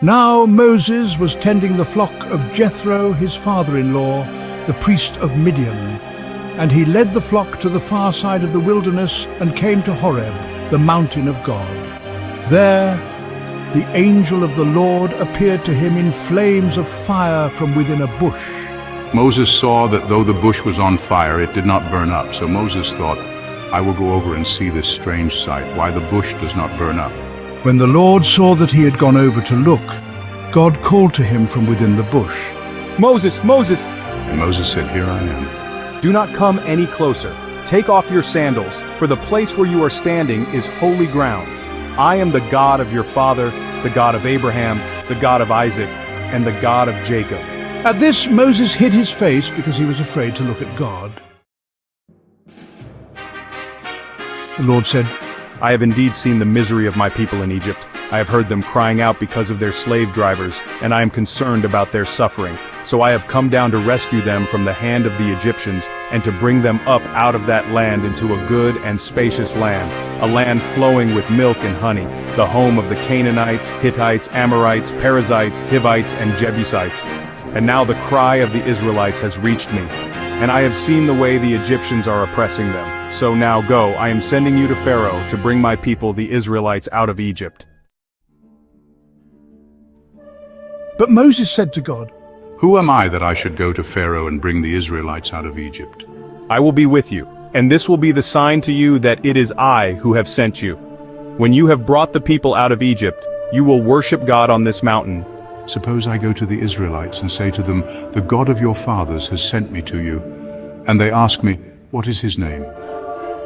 Now Moses was tending the flock of Jethro, his father-in-law, the priest of Midian. And he led the flock to the far side of the wilderness and came to Horeb, the mountain of God. There the angel of the Lord appeared to him in flames of fire from within a bush. Moses saw that though the bush was on fire, it did not burn up. So Moses thought, I will go over and see this strange sight, why the bush does not burn up. When the Lord saw that he had gone over to look, God called to him from within the bush. Moses, Moses! And Moses said, Here I am. Do not come any closer. Take off your sandals, for the place where you are standing is holy ground. I am the God of your father, the God of Abraham, the God of Isaac, and the God of Jacob. At this, Moses hid his face because he was afraid to look at God. The Lord said, I have indeed seen the misery of my people in Egypt. I have heard them crying out because of their slave drivers, and I am concerned about their suffering. So I have come down to rescue them from the hand of the Egyptians, and to bring them up out of that land into a good and spacious land, a land flowing with milk and honey, the home of the Canaanites, Hittites, Amorites, Perizzites, Hivites, and Jebusites. And now the cry of the Israelites has reached me, and I have seen the way the Egyptians are oppressing them. So now go, I am sending you to Pharaoh to bring my people the Israelites out of Egypt. But Moses said to God, Who am I that I should go to Pharaoh and bring the Israelites out of Egypt? I will be with you, and this will be the sign to you that it is I who have sent you. When you have brought the people out of Egypt, you will worship God on this mountain. Suppose I go to the Israelites and say to them, The God of your fathers has sent me to you. And they ask me, What is his name?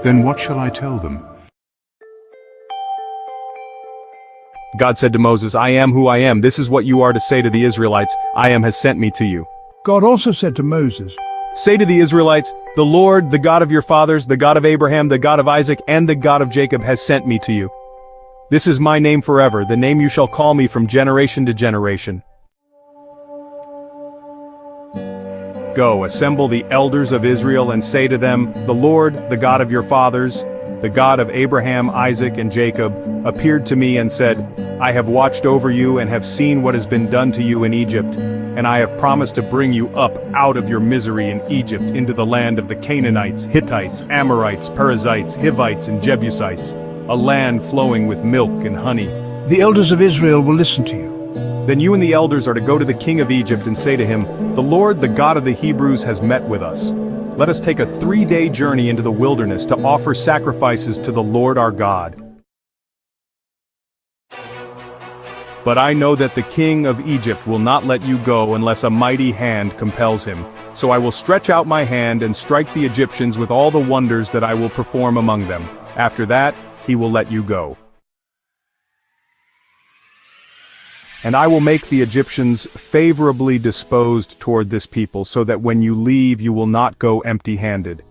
Then what shall I tell them? God said to Moses, I am who I am. This is what you are to say to the Israelites. I am has sent me to you. God also said to Moses, Say to the Israelites, The Lord, the God of your fathers, the God of Abraham, the God of Isaac, and the God of Jacob has sent me to you. This is my name forever, the name you shall call me from generation to generation. Go, assemble the elders of Israel and say to them, The Lord, the God of your fathers, the God of Abraham, Isaac, and Jacob, appeared to me and said, I have watched over you and have seen what has been done to you in Egypt, and I have promised to bring you up out of your misery in Egypt into the land of the Canaanites, Hittites, Amorites, Perizzites, Hivites, and Jebusites, a land flowing with milk and honey. The elders of Israel will listen to you. Then you and the elders are to go to the king of Egypt and say to him, The Lord, the God of the Hebrews, has met with us. Let us take a 3-day journey into the wilderness to offer sacrifices to the Lord our God. But I know that the king of Egypt will not let you go unless a mighty hand compels him. So I will stretch out my hand and strike the Egyptians with all the wonders that I will perform among them. After that, he will let you go. And I will make the Egyptians favorably disposed toward this people, so that when you leave you will not go empty-handed.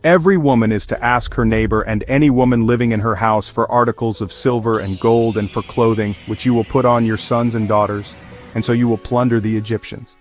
Every woman is to ask her neighbor and any woman living in her house for articles of silver and gold and for clothing, which you will put on your sons and daughters, and so you will plunder the Egyptians.